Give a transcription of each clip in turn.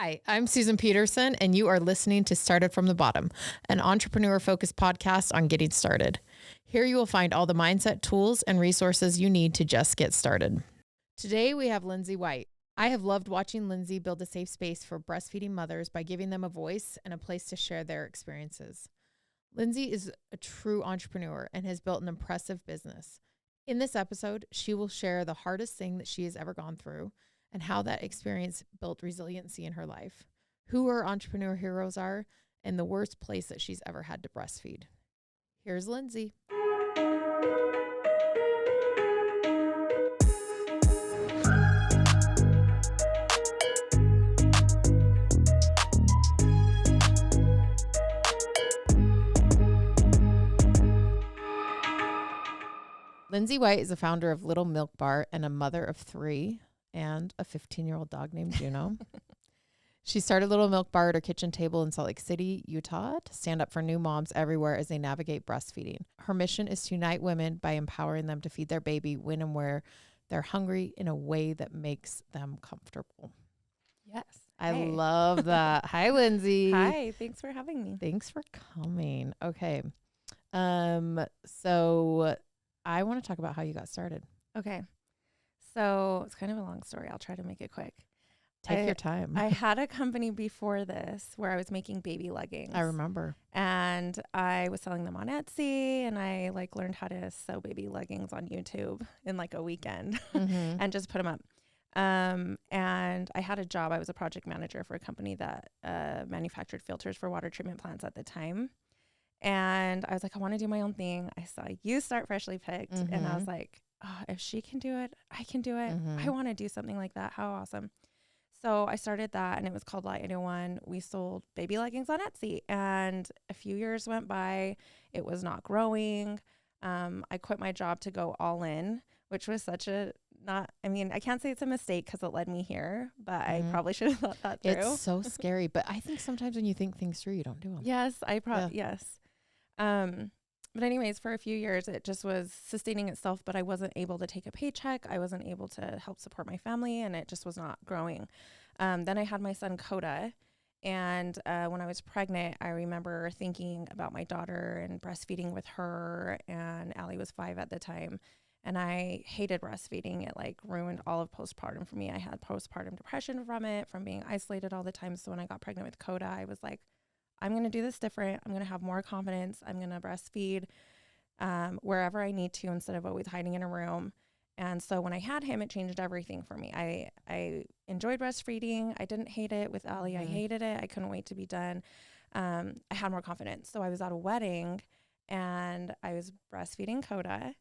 Hi, I'm Susan Peterson, and you are listening to Started from the Bottom, an entrepreneur-focused podcast on getting started. Here you will find all the mindset tools and resources you need to just get started. Today we have Lindsay White. I have loved watching Lindsay build a safe space for breastfeeding mothers by giving them a voice and a place to share their experiences. Lindsay is a true entrepreneur and has built an impressive business. In this episode, she will share the hardest thing that she has ever gone through and how that experience built resiliency in her life, who her entrepreneur heroes are, and the worst place that she's ever had to breastfeed. Here's Lindsay. Lindsay White is a founder of Little Milk Bar and a mother of 3 and a 15-year-old dog named Juno. She started Little Milk Bar at her kitchen table in Salt Lake City, Utah, to stand up for new moms everywhere as they navigate breastfeeding. Her mission is to unite women by empowering them to feed their baby when and where they're hungry in a way that makes them comfortable. Yes. I love that. Hi, Lindsay. Hi. Thanks for having me. Thanks for coming. Okay. So I want to talk about how you got started. Okay. So it's kind of a long story. I'll try to make it quick. Take your time. I had a company before this where I was making baby leggings. I remember. And I was selling them on Etsy, and I learned how to sew baby leggings on YouTube in a weekend and just put them up. And I had a job. I was a project manager for a company that manufactured filters for water treatment plants at the time. And I was like, I want to do my own thing. I saw you start Freshly Picked, and I was like, oh, if she can do it, I can do it. I want to do something like that. How awesome. So I started that, and it was called Lot 801. We sold baby leggings on Etsy, and a few years went by. It was not growing. I quit my job to go all in, which was I can't say it's a mistake because it led me here, but I probably should have thought that through. It's so scary, but I think sometimes when you think things through, you don't do them. Yes, yes. But anyways, for a few years, it just was sustaining itself, but I wasn't able to take a paycheck. I wasn't able to help support my family, and it just was not growing. Then I had my son, Coda. And when I was pregnant, I remember thinking about my daughter and breastfeeding with her, and Allie was 5 at the time. And I hated breastfeeding. It ruined all of postpartum for me. I had postpartum depression from it, from being isolated all the time. So when I got pregnant with Coda, I was like, I'm going to do this different. I'm going to have more confidence. I'm going to breastfeed wherever I need to instead of always hiding in a room. And so when I had him, it changed everything for me. I enjoyed breastfeeding. I didn't hate it with Allie. I hated it. I couldn't wait to be done. I had more confidence. So I was at a wedding, and I was breastfeeding Coda.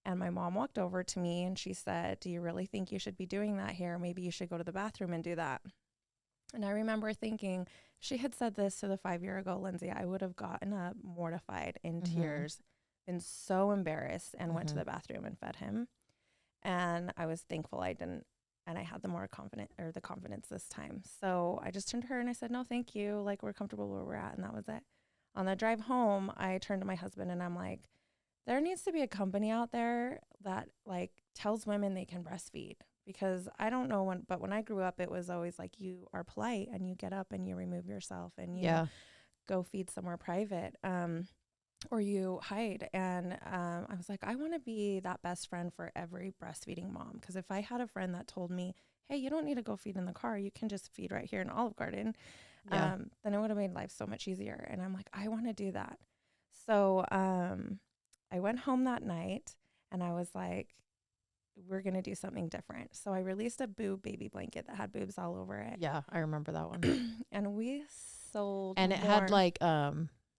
And my mom walked over to me, and she said, do you really think you should be doing that here? Maybe you should go to the bathroom and do that. And I remember thinking, if she had said this to the 5-year-ago Lindsay, I would have gotten up mortified in tears, been so embarrassed, and went to the bathroom and fed him. And I was thankful I didn't, and I had the confidence this time. So I just turned to her and I said, no, thank you. We're comfortable where we're at. And that was it. On the drive home, I turned to my husband and I'm like, there needs to be a company out there that tells women they can breastfeed. Because I don't know but when I grew up, it was always you are polite and you get up and you remove yourself and you go feed somewhere private, or you hide. And I was like, I want to be that best friend for every breastfeeding mom. Because if I had a friend that told me, hey, you don't need to go feed in the car, you can just feed right here in Olive Garden, then it would have made life so much easier. And I'm like, I want to do that. So I went home that night and I was like, we're going to do something different. So I released a boob baby blanket that had boobs all over it. Yeah, I remember that one. And we sold And it had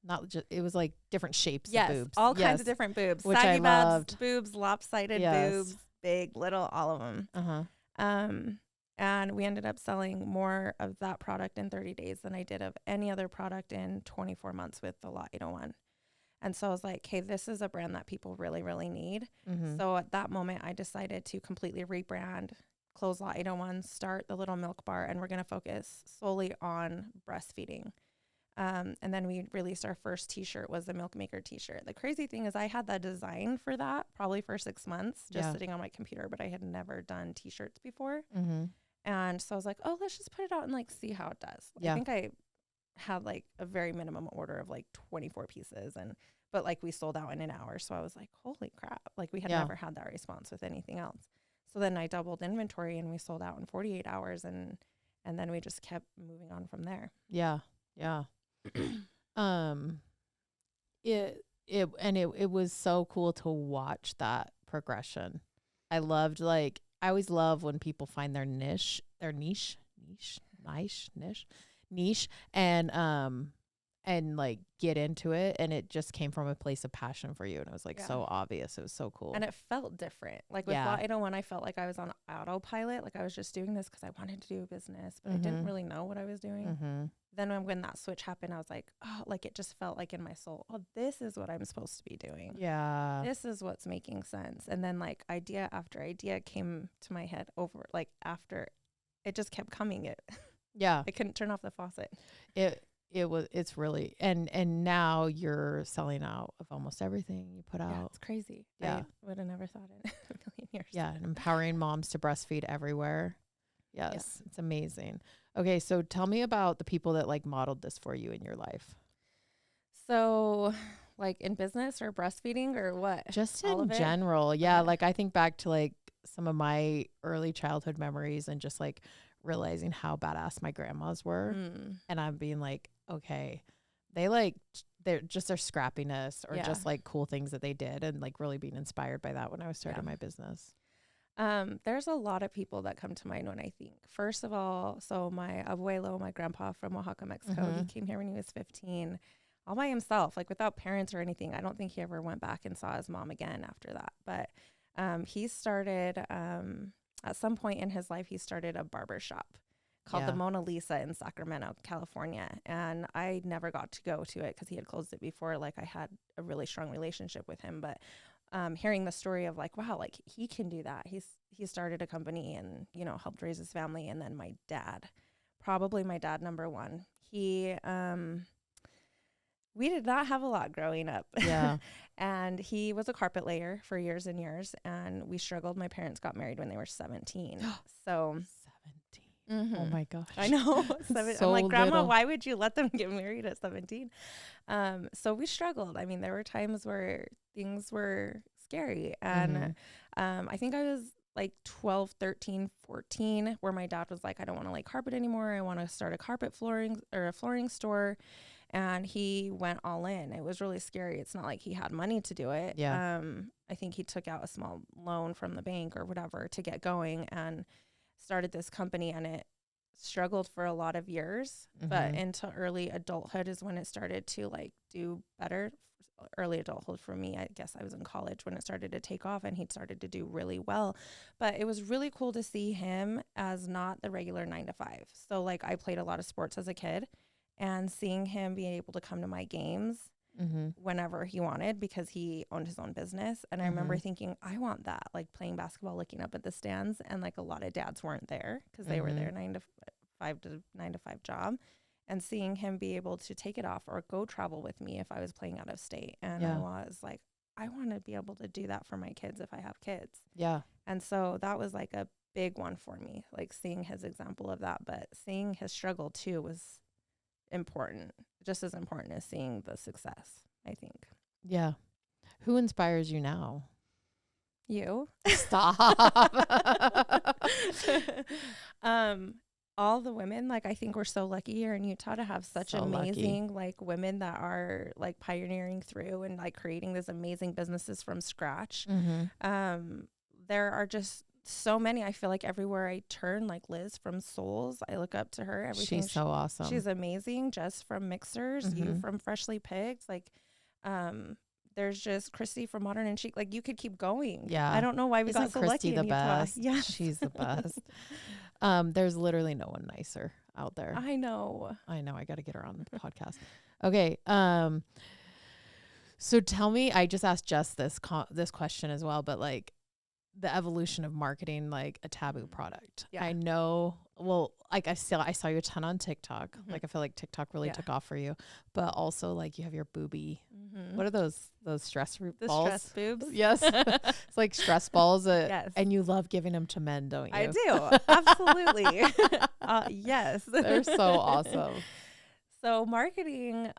not just, it was different shapes of boobs. All kinds of different boobs. Which Saggy I loved. Boobs, lopsided boobs, big, little, all of them. And we ended up selling more of that product in 30 days than I did of any other product in 24 months with the Lot 801. And so I was like, hey, this is a brand that people really, really need. So at that moment, I decided to completely rebrand, close Lot 801, start the Little Milk Bar, and we're going to focus solely on breastfeeding. And then we released our first t-shirt, was the Milk Maker t-shirt. The crazy thing is I had the design for that probably for 6 months, just sitting on my computer, but I had never done t-shirts before. And so I was like, oh, let's just put it out and like see how it does. Yeah. I think I had like a very minimum order of like 24 pieces, but like we sold out in an hour. So I was like, holy crap. Like we had never had that response with anything else. So then I doubled inventory and we sold out in 48 hours and then we just kept moving on from there. Yeah. Yeah. It was so cool to watch that progression. I always love when people find their niche, and like get into it. And it just came from a place of passion for you. And it was like so obvious. It was so cool. And it felt different. Like with Vital One, I felt like I was on autopilot. Like I was just doing this because I wanted to do a business, but I didn't really know what I was doing. Then when that switch happened, I was like, oh, like it just felt like in my soul, oh, this is what I'm supposed to be doing. Yeah. This is what's making sense. And then like idea after idea came to my head over, like after it just kept coming. I couldn't turn off the faucet. It's really, and now you're selling out of almost everything you put out. Yeah, it's crazy. Yeah. I would have never thought it in a million years. Yeah. And empowering moms to breastfeed everywhere. Yes. It's amazing. Okay. So tell me about the people that like modeled this for you in your life. So like in business or breastfeeding or what? Just in general. Yeah. Okay. Like I think back to like some of my early childhood memories and just like realizing how badass my grandmas were. And I'm being like, okay, they're just their scrappiness or just like cool things that they did and like really being inspired by that when I was starting my business. There's a lot of people that come to mind when I think. First of all, so my abuelo, my grandpa from Oaxaca, Mexico, he came here when he was 15 all by himself, like without parents or anything. I don't think he ever went back and saw his mom again after that. But he started, at some point in his life, he started a barber shop called the Mona Lisa in Sacramento, California. And I never got to go to it because he had closed it before. Like I had a really strong relationship with him, but hearing the story of like, wow, like he can do that. He started a company and, you know, helped raise his family. And then my dad, probably my dad, number one, we did not have a lot growing up. Yeah. And he was a carpet layer for years and years. And we struggled. My parents got married when they were 17. So 17. Oh my gosh. I know. So I'm like, Grandma, little. why would you let them get married at 17? So we struggled. I mean, there were times where things were scary. And I think I was like 12, 13, 14, where my dad was like, I don't want to lay carpet anymore. I want to start a carpet flooring or a flooring store. And he went all in. It was really scary. It's not like he had money to do it. Yeah. I think he took out a small loan from the bank or whatever to get going and started this company, and it struggled for a lot of years, but into early adulthood is when it started to like do better. Early adulthood for me, I guess I was in college when it started to take off, and he started to do really well. But it was really cool to see him as not the regular 9 to 5. So like I played a lot of sports as a kid, and seeing him being able to come to my games whenever he wanted because he owned his own business. And I remember thinking, I want that, like playing basketball, looking up at the stands. And like a lot of dads weren't there because they were their 9 to 5 job, and seeing him be able to take it off or go travel with me if I was playing out of state. And I was like, I want to be able to do that for my kids if I have kids. Yeah. And so that was like a big one for me, like seeing his example of that, but seeing his struggle too was important, just as important as seeing the success, I think. Yeah. Who inspires you now? You. Stop. All the women, like I think we're so lucky here in Utah to have such So amazing like women that are like pioneering through and like creating these amazing businesses from scratch. There are just so many. I feel like everywhere I turn, like Liz from Souls, I look up to her. Everything. She's so awesome. She's amazing. Jess from Mixers, you from Freshly Picked, like there's just Christy from Modern and Chic. Like you could keep going. Yeah. I don't know why we got so Christy lucky the in Utah. best? Yeah. She's the best. There's literally no one nicer out there. I know. I got to get her on the podcast. Okay. So tell me, I just asked Jess this question as well, but like the evolution of marketing, like a taboo product. Yeah. I know, well, like I saw you a ton on TikTok. Like I feel like TikTok really took off for you, but also like you have your boobie What are those stress The balls? stress boobs. Yes. It's like stress balls. Yes. And you love giving them to men, don't you? I do. Absolutely. Yes. They're so awesome. So marketing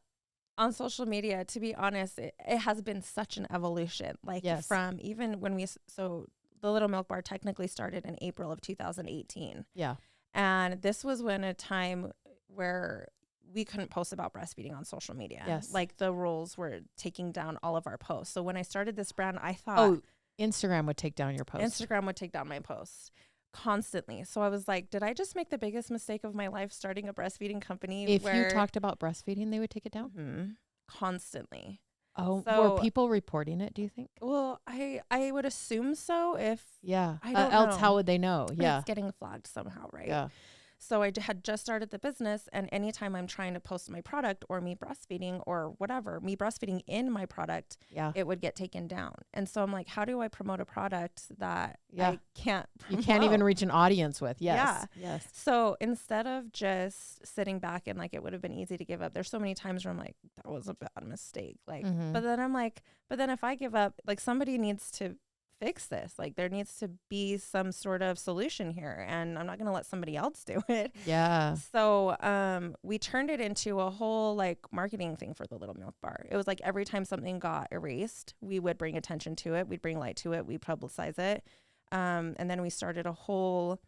on social media, to be honest, it has been such an evolution. Like from even when so the Little Milk Bar technically started in April of 2018. Yeah. And this was when a time where we couldn't post about breastfeeding on social media. Yes. Like the rules were taking down all of our posts. So when I started this brand, I thought, oh, Instagram would take down your post. Instagram would take down my posts constantly. So I was like, did I just make the biggest mistake of my life starting a breastfeeding company? If you talked about breastfeeding, they would take it down? Mm-hmm. Constantly. Oh, so, were people reporting it, do you think? Well, I would assume so. If yeah, I don't else know. how would they know? Yeah, it's getting flagged somehow, right? Yeah. So I had just started the business, and anytime I'm trying to post my product or me breastfeeding or whatever, me breastfeeding in my product, it would get taken down. And so I'm like, how do I promote a product that I can't promote? You can't even reach an audience with? Yes. Yeah. Yes. So instead of just sitting back and like it would have been easy to give up, there's so many times where I'm like, that was a bad mistake. Like, but then I'm like, but then if I give up, like somebody needs to fix this. Like there needs to be some sort of solution here, and I'm not going to let somebody else do it. Yeah. So we turned it into a whole like marketing thing for the Little Milk Bar. It was like every time something got erased, we would bring attention to it. We'd bring light to it. We'd publicize it. And then we started a whole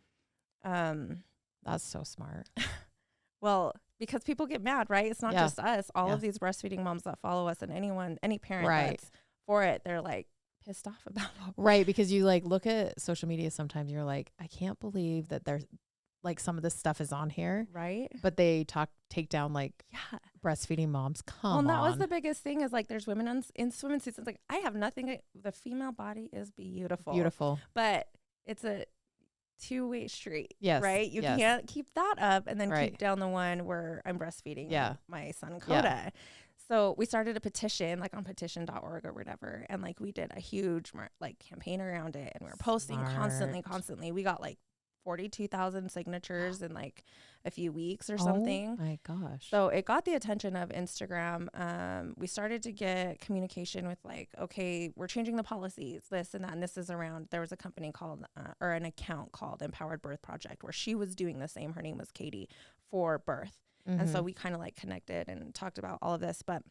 that's so smart. Well, because people get mad, right? It's not just us. All of these breastfeeding moms that follow us, and any parent that's for it, they're like pissed off about it. Right. Because you like look at social media sometimes, you're like, I can't believe that there's like some of this stuff is on here. Right. But they take down like breastfeeding moms. Come on. Well, that was the biggest thing is like there's women in swim suits. It's like, I have nothing. The female body is beautiful. Beautiful. But it's a two-way street. Yes. Right. You can't keep that up and then keep down the one where I'm breastfeeding my son Coda. Yeah. So we started a petition, like on petition.org or whatever. And like we did a huge like campaign around it, and we were posting constantly. We got like 42,000 signatures in like a few weeks or something. Oh my gosh. So it got the attention of Instagram. We started to get communication with like, okay, we're changing the policies, this and that. And this is around, there was a company called, or an account called Empowered Birth Project, where she was doing the same. Her name was Katie, for birth. And so we kind of like connected and talked about all of this. But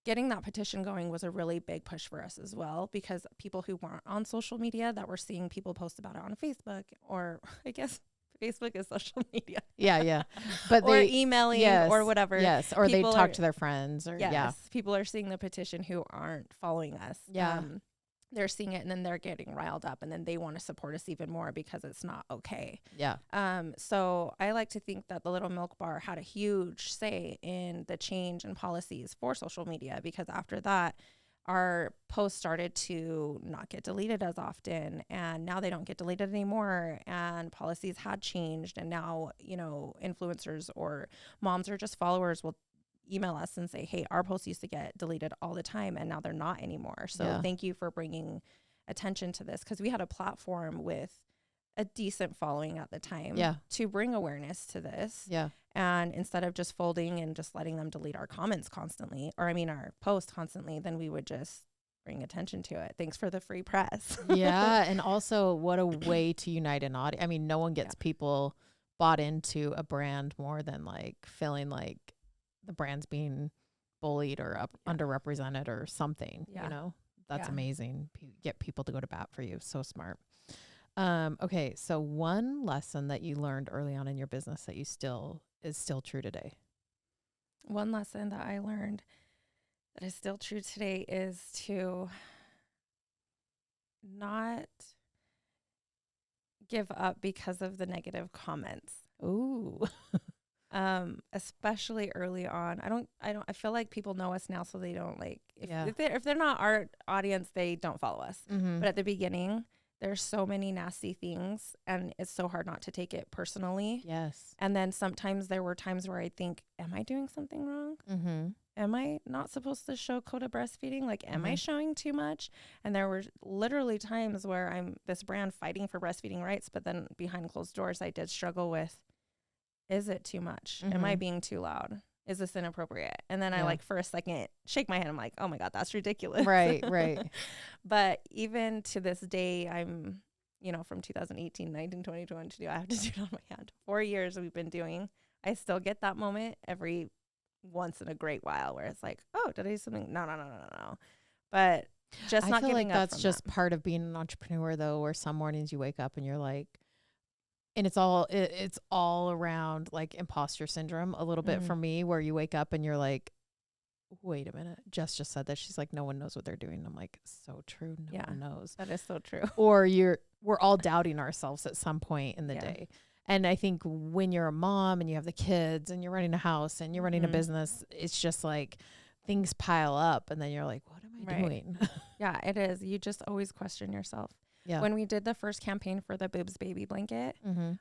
getting that petition going was a really big push for us as well, because people who weren't on social media that were seeing people post about it on Facebook, or I guess Facebook is social media. Yeah. But or emailing or whatever. Yes. Or they talk to their friends or people are seeing the petition who aren't following us. Yeah. They're seeing it and then they're getting riled up, and then they want to support us even more because it's not okay. Yeah. So I like to think that the Little Milk Bar had a huge say in the change in policies for social media, because after that, our posts started to not get deleted as often, and now they don't get deleted anymore, and policies had changed. And now, influencers or moms or just followers will email us and say, hey, our posts used to get deleted all the time and now they're not anymore. So thank you for bringing attention to this, because we had a platform with a decent following at the time to bring awareness to this. Yeah. And instead of just folding and just letting them delete our comments constantly, or our posts constantly, then we would just bring attention to it. Thanks for the free press. Yeah. And also what a way to unite an audience. I mean, no one gets people bought into a brand more than like feeling like the brand's being bullied or underrepresented or something, that's amazing. Get people to go to bat for you. So smart. Okay. So one lesson that you learned early on in your business that is still true today. One lesson that I learned that is still true today is to not give up because of the negative comments. Ooh. Especially early on. I feel like people know us now, so they don't like, if they're not our audience, they don't follow us. Mm-hmm. But at the beginning, there's so many nasty things, and it's so hard not to take it personally. Yes. And then sometimes there were times where I think, am I doing something wrong? Mm-hmm. Am I not supposed to show Coda breastfeeding? Like, am I showing too much? And there were literally times where I'm this brand fighting for breastfeeding rights, but then behind closed doors, I did struggle with, is it too much? Am I being too loud? is this inappropriate? And then I Yeah. like for a second shake my head. I'm like, oh my God, that's ridiculous. Right. But even to this day, I'm, you know, from 2018, 19, 20, 22, I have to do it on my hand. 4 years we've been doing. I still get that moment every once in a great while where it's like, oh, did I do something? No. But just I not feel giving like up that's from just that. part of being an entrepreneur, though, where some mornings you wake up and you're like, and it's all around like imposter syndrome a little bit for me, where you wake up and you're like, wait a minute, Jess just said that. She's like, no one knows what they're doing. I'm like, so true. No one knows. That is so true. Or we're all doubting ourselves at some point in the day. And I think when you're a mom and you have the kids and you're running a house and you're running a business, it's just like things pile up and then you're like, what am I doing? Yeah, it is. You just always question yourself. Yeah. When we did the first campaign for the Boobs baby blanket,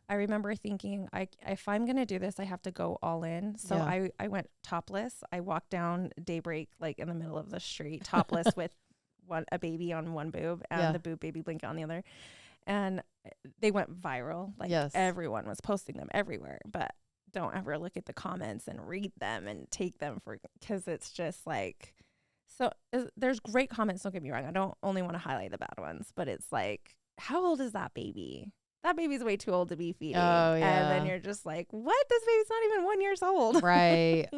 I remember thinking, if I'm going to do this, I have to go all in. So I went topless. I walked down Daybreak, like in the middle of the street, topless with a baby on one boob and the boob baby blanket on the other. And they went viral. Like everyone was posting them everywhere, but don't ever look at the comments and read them and take them because it's just like, so there's great comments. Don't get me wrong. I don't only want to highlight the bad ones, but it's like, how old is that baby? That baby's way too old to be feeding. Oh, yeah. And then you're just like, what? This baby's not even 1 year old. Right.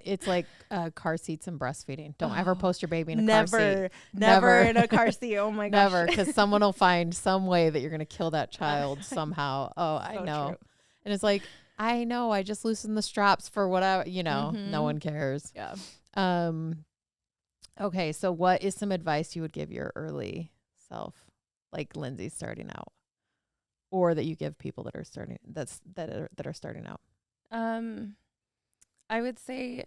It's like car seats and breastfeeding. Don't ever post your baby in a car seat. Never in a car seat. Oh my gosh. Never, because someone will find some way that you're going to kill that child somehow. Oh, I know. True. And it's like, I know, I just loosened the straps for whatever, no one cares. Yeah. Okay, so what is some advice you would give your early self, like Lindsay starting out, or that you give people that are starting that are starting out? I would say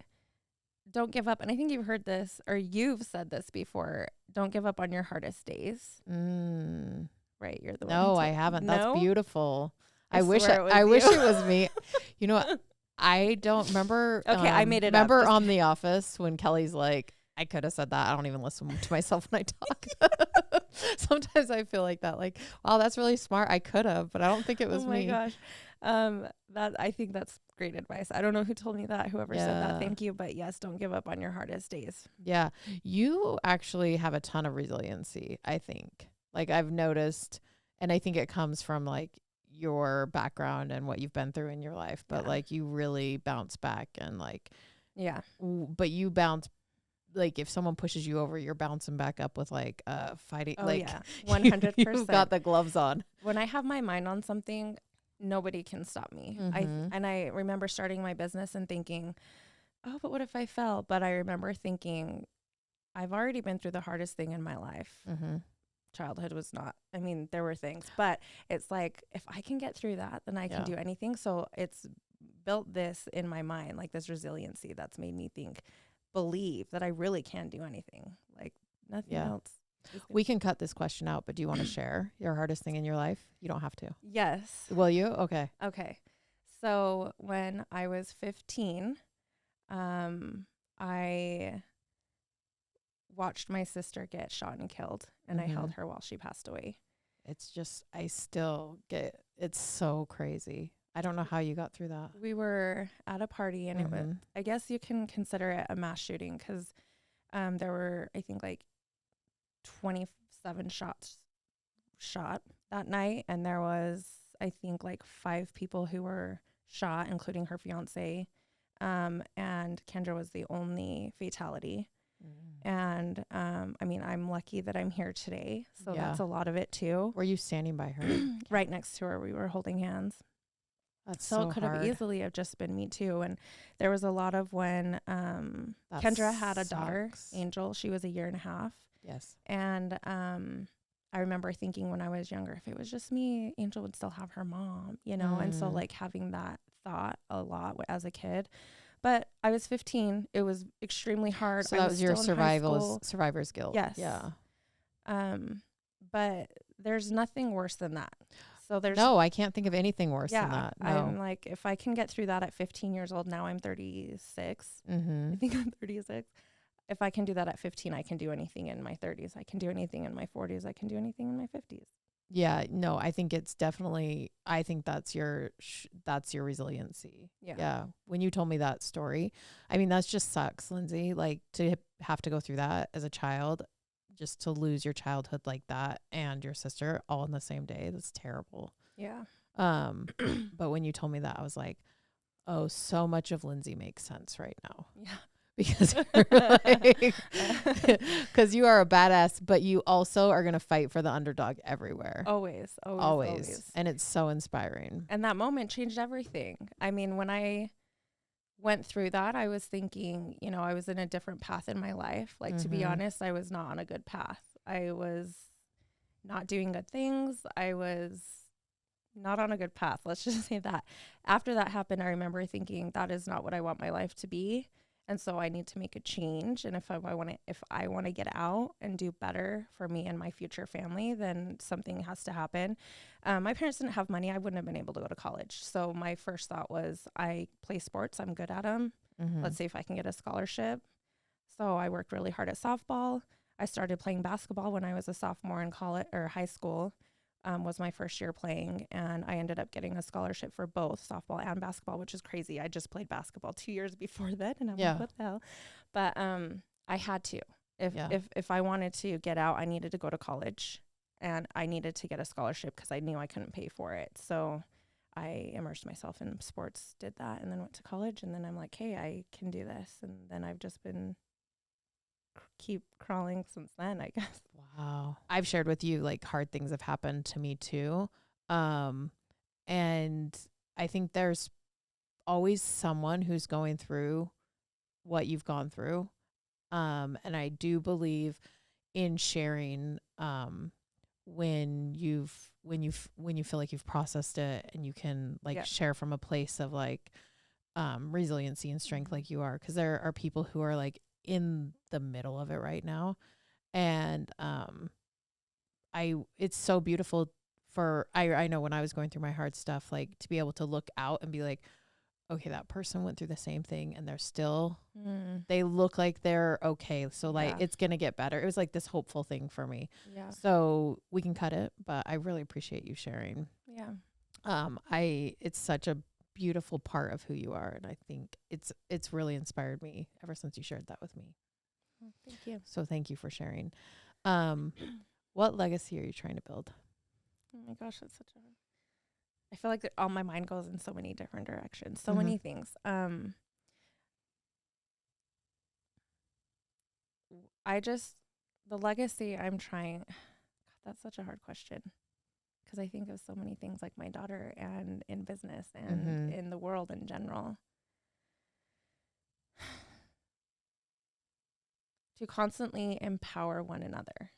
don't give up. And I think you've heard this, or you've said this before. Don't give up on your hardest days. Right? You're the one. No, I haven't. No? That's beautiful. I wish wish it was me. You know what? I don't remember. Okay, I made it up. Remember on The Office when Kelly's like, I could have said that. I don't even listen to myself when I talk. Sometimes I feel like that. Like, wow, that's really smart. I could have, but I don't think it was me. Oh my gosh. I think that's great advice. I don't know who told me that, whoever said that. Thank you. But yes, don't give up on your hardest days. Yeah. You actually have a ton of resiliency, I think. Like I've noticed, and I think it comes from like your background and what you've been through in your life, but like you really bounce back and like, but you bounce, like if someone pushes you over, you're bouncing back up with like fighting. Oh, like 100%. You've got the gloves on. When I have my mind on something, nobody can stop me. I remember starting my business and thinking, oh, but what if I fell? But I remember thinking, I've already been through the hardest thing in my life. Childhood was not, I mean, there were things, but it's like, if I can get through that, then I can do anything. So it's built this in my mind, like this resiliency that's made me believe that I really can do anything, like nothing else. We can cut this question out, but do you want to share your hardest thing in your life? You don't have to. Yes. Will you? Okay. So when I was 15, I watched my sister get shot and killed, and I held her while she passed away. It's just, it's so crazy. I don't know how you got through that. We were at a party, and it was, I guess you can consider it a mass shooting, because there were, I think, like 27 shots shot that night, and there was, I think, like 5 people who were shot, including her fiance, and Kendra was the only fatality. And I mean, I'm lucky that I'm here today, so that's a lot of it too. Were you standing by her? Right next to her, we were holding hands. That's so it could have easily have just been me too. And there was a lot of when Kendra had a daughter, Angel. She was 1.5 years. Yes. And I remember thinking when I was younger, if it was just me, Angel would still have her mom, you know. And so like having that thought a lot as a kid. But I was 15. It was extremely hard. So that was your survivor's guilt. Yes. Yeah. But there's nothing worse than that. So no, I can't think of anything worse than that. No. I'm like, if I can get through that at 15 years old, now I'm 36. I think I'm 36. If I can do that at 15, I can do anything in my 30s. I can do anything in my 40s. I can do anything in my 50s. Yeah, no, I think it's definitely, I think that's that's your resiliency. Yeah. When you told me that story, I mean, that's just sucks, Lindsay, like to have to go through that as a child, just to lose your childhood like that and your sister all in the same day. That's terrible. Yeah. But when you told me that, I was like, oh, so much of Lindsay makes sense right now. Yeah. Because because you are a badass, but you also are going to fight for the underdog everywhere. Always. And it's so inspiring. And that moment changed everything. I mean, when I went through that, I was thinking, you know, I was in a different path in my life. Like, to be honest, I was not on a good path. I was not doing good things. I was not on a good path. Let's just say that. After that happened, I remember thinking, that is not what I want my life to be. And so I need to make a change. And if I want to get out and do better for me and my future family, then something has to happen. My parents didn't have money. I wouldn't have been able to go to college. So my first thought was, I play sports. I'm good at them. Let's see if I can get a scholarship. So I worked really hard at softball. I started playing basketball when I was a sophomore in college or high school. Was my first year playing, and I ended up getting a scholarship for both softball and basketball, which is crazy. I just played basketball 2 years before that, and I'm like, what the hell? But I had to. If I wanted to get out, I needed to go to college, and I needed to get a scholarship because I knew I couldn't pay for it. So I immersed myself in sports, did that, and then went to college, and then I'm like, hey, I can do this. And then I've just been keep crawling since then, I guess. Wow. I've shared with you, like, hard things have happened to me too. And I think there's always someone who's going through what you've gone through. And I do believe in sharing, when you feel like you've processed it, and you can share from a place of like, resiliency and strength, like you are, 'cause there are people who are like in the middle of it right now. And, it's so beautiful I know when I was going through my hard stuff, like to be able to look out and be like, okay, that person went through the same thing and they're still, they look like they're okay. So like, it's going to get better. It was like this hopeful thing for me. Yeah. So we can cut it, but I really appreciate you sharing. Yeah. It's such a beautiful part of who you are. And I think it's really inspired me ever since you shared that with me. Oh, thank you. So thank you for sharing. What legacy are you trying to build? Oh my gosh, that's such a, I feel like all my mind goes in so many different directions, so many things. The legacy I'm trying, God, that's such a hard question, because I think of so many things, like my daughter and in business and in the world in general. To constantly empower one another.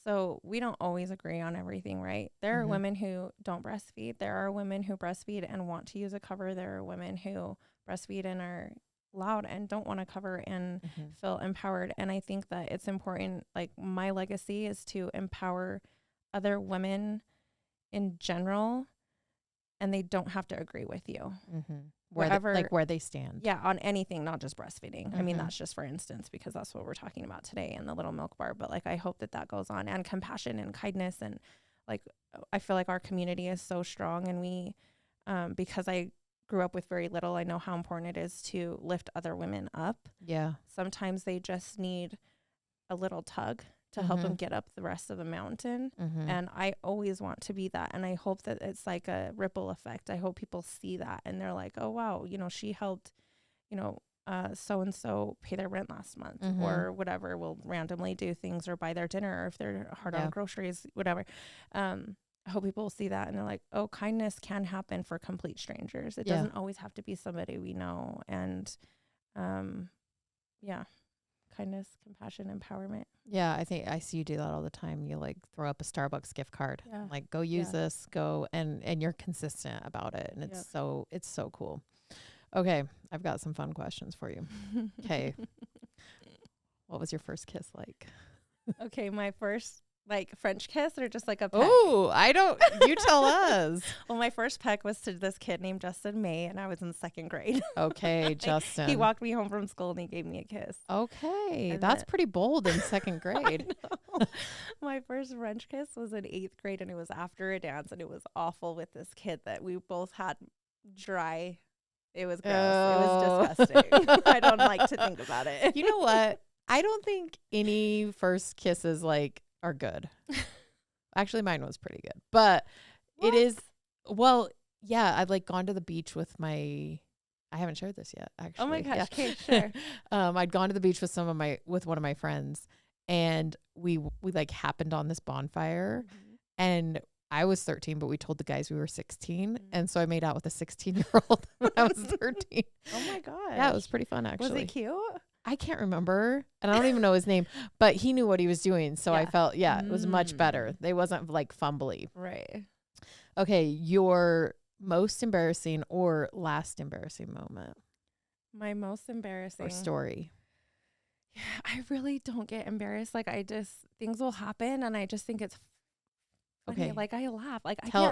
So we don't always agree on everything, right? There are women who don't breastfeed. There are women who breastfeed and want to use a cover. There are women who breastfeed and are loud and don't want to cover and feel empowered. And I think that it's important, like my legacy is to empower other women in general, and they don't have to agree with you. Where they stand. Yeah, on anything, not just breastfeeding. I mean, that's just for instance, because that's what we're talking about today in the little milk bar. But like, I hope that goes on, and compassion and kindness. And like, I feel like our community is so strong, and we, because I grew up with very little, I know how important it is to lift other women up. Yeah. Sometimes they just need a little tug to help them get up the rest of the mountain. And I always want to be that. And I hope that it's like a ripple effect. I hope people see that and they're like, oh, wow, you know, she helped, you know, so-and-so pay their rent last month or whatever. We'll randomly do things or buy their dinner, or if they're hard on groceries, whatever. I hope people will see that and they're like, oh, kindness can happen for complete strangers. It doesn't always have to be somebody we know. And kindness, compassion, empowerment. Yeah, I think I see you do that all the time. You like throw up a Starbucks gift card, like go use this, go, and you're consistent about it. And it's so cool. Okay. I've got some fun questions for you. Okay. What was your first kiss like? Okay. My first Like French kiss or just like a peck? Oh, you tell us. Well, my first peck was to this kid named Justin May, and I was in 2nd grade. Okay, Justin. He walked me home from school and he gave me a kiss. Okay, And that's pretty bold in 2nd grade. My first French kiss was in 8th grade, and it was after a dance, and it was awful with this kid that we both had dry. It was gross. It was disgusting. I don't like to think about it. You know what? I don't think any first kisses are good. Actually, mine was pretty good, but What? it is. Well, yeah, I'd gone to the beach with I haven't shared this yet, actually. Oh my gosh. Yeah. Okay, sure. I'd gone to the beach with one of my friends, and we happened on this bonfire, and I was 13, but we told the guys we were 16, and so I made out with a 16-year-old when I was 13. Oh my gosh. Yeah, it was pretty fun, actually. Was it cute? I can't remember, and I don't even know his name, but he knew what he was doing, so I felt, it was much better. They wasn't fumbly. Right. Okay, your most embarrassing or last embarrassing moment My most embarrassing or story. Yeah, I really don't get embarrassed. Things will happen, and I just think it's funny. Okay. I laugh.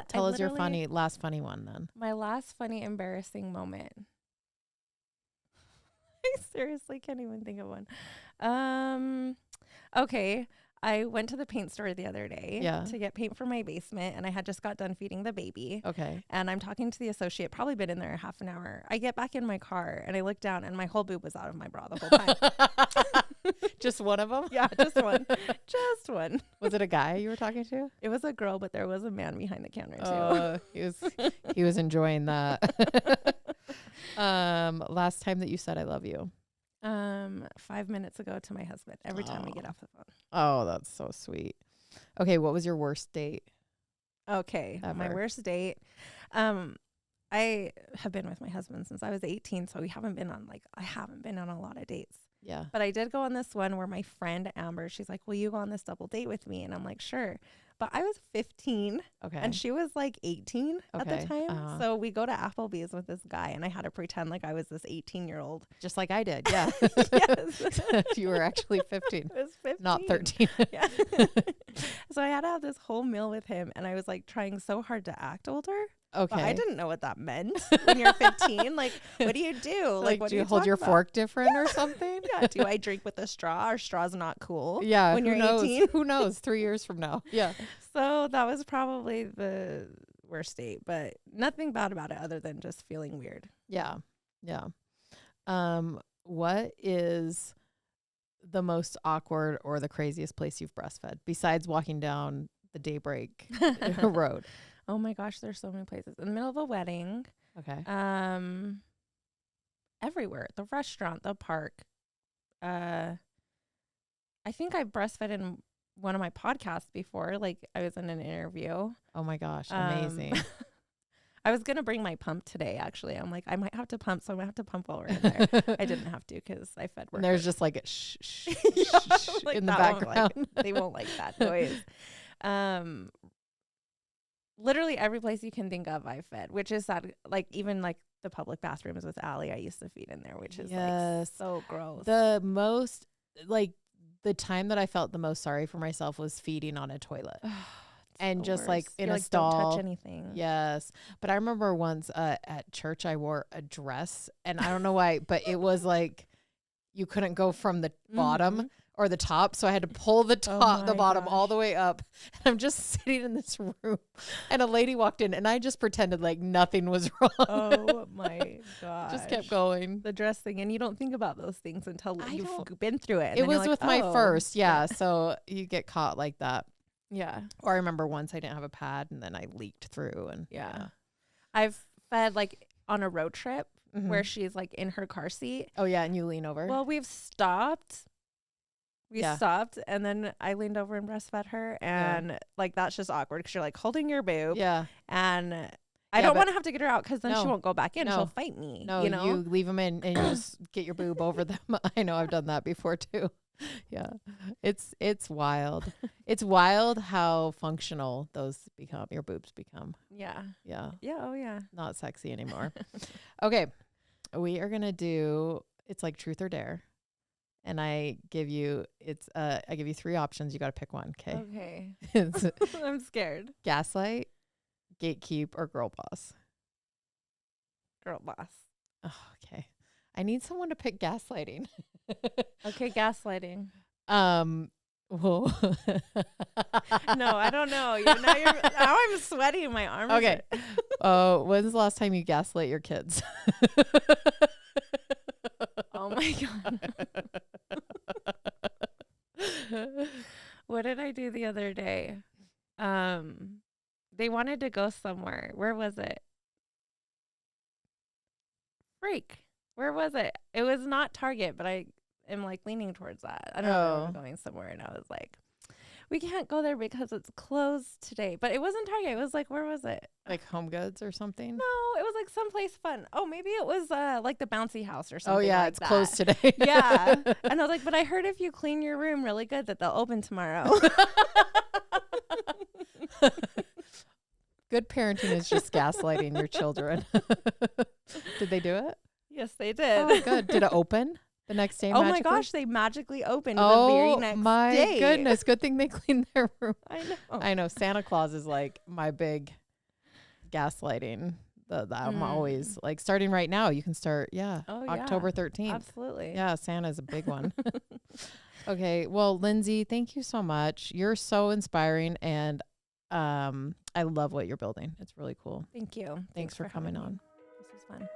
Tell us your last funny one then. My last funny, embarrassing moment. I seriously can't even think of one. Okay. I went to the paint store the other day to get paint for my basement, and I had just got done feeding the baby. Okay. And I'm talking to the associate, probably been in there half an hour. I get back in my car, and I look down, and my whole boob was out of my bra the whole time. Just one of them? Yeah, just one. Just one. Was it a guy you were talking to? It was a girl, but there was a man behind the counter too. He was enjoying that. Last time that you said I love you. 5 minutes ago to my husband every time we get off the phone. Oh, that's so sweet. Okay, what was your worst date? Okay, my Ever. worst date. I have been with my husband since I was 18, so I haven't been on a lot of dates. Yeah. But I did go on this one where my friend Amber, she's like, "Will you go on this double date with me?" And I'm like, "Sure." But I was 15 and she was 18 at the time. So we go to Applebee's with this guy, and I had to pretend like I was this 18-year-old. Just like I did. Yeah. Yes. You were actually 15. I was 15. Not 13. Yeah. So I had to have this whole meal with him, and I was trying so hard to act older. Okay. But I didn't know what that meant when you're 15. What do you do? What do you hold your fork different or something? Yeah. Do I drink with a straw? Are straws not cool? Yeah. When you're knows? 18? Who knows? 3 years from now. Yeah. So that was probably the worst date, but nothing bad about it other than just feeling weird. Yeah. Yeah. What is the most awkward or the craziest place you've breastfed besides walking down the Daybreak road? Oh my gosh, there's so many places. In the middle of a wedding. Okay. Everywhere. The restaurant, the park. I think I breastfed in one of my podcasts before. I was in an interview. Oh my gosh, amazing. I was going to bring my pump today, actually. I'm I might have to pump, so I might have to pump while we're in there. I didn't have to because I fed work. And there's just a shh, shh, Yeah, shh in the background. They won't like that noise. Literally every place you can think of, I fed, which is sad. Even the public bathrooms with Allie, I used to feed in there, which is so gross. The most, the time that I felt the most sorry for myself was feeding on a toilet. And just in a stall. Don't touch anything. Yes. But I remember once at church, I wore a dress, and I don't know why, but it was you couldn't go from the bottom or the top. So I had to pull the bottom all the way up. And I'm just sitting in this room, and a lady walked in, and I just pretended like nothing was wrong. Oh my gosh. Just kept going. The dress thing. And you don't think about those things until you've been through it. And it was with my first. Yeah. So you get caught like that. Yeah. Or I remember once I didn't have a pad, and then I leaked through. And yeah. I've fed on a road trip where she's in her car seat. Oh yeah. And you lean over. Well, we've stopped. We stopped, and then I leaned over and breastfed her, and that's just awkward because you're holding your boob. Yeah. And I don't want to have to get her out because then she won't go back in. No. She'll fight me. No, you leave them in and you just get your boob over them. I know I've done that before too. Yeah. It's wild. It's wild how functional your boobs become. Yeah. Yeah. Yeah. Oh yeah. Not sexy anymore. Okay. We are going to do, it's like truth or dare. And I give you 3 options. You got to pick one. Okay. Okay. It's I'm scared. gaslight, gatekeep, or girl boss. Girl boss. Oh, okay. I need someone to pick gaslighting. Okay, gaslighting. Well, No, I don't know. Now I'm sweaty. My arms. okay. When's the last time you gaslit your kids? Oh my God. What did I do the other day? They wanted to go somewhere. Where was it? Freak. Where was it? It was not Target, but I am like leaning towards that. I don't know. I'm going somewhere, and I was like, we can't go there because it's closed today. But it wasn't Target. It was like, where was it? Like Home Goods or something? No, it was like someplace fun. Oh, maybe it was like the bouncy house or something. Oh yeah, like it's that. closed today. Yeah. And I was like, but I heard if you clean your room really good that they'll open tomorrow. Good parenting is just gaslighting your children. Did they do it? Yes, they did. Oh, good. Did it open the next day? Oh magically? my gosh, they magically opened the very next my day. goodness. Good thing they cleaned their room. I know. I know. Santa Claus is like my big gaslighting. I'm always like starting right now. You can start, October 13th. Absolutely. Yeah, Santa's a big one. Okay. Well, Lindsay, thank you so much. You're so inspiring, and I love what you're building. It's really cool. Thank you. Thanks for coming on. This was fun.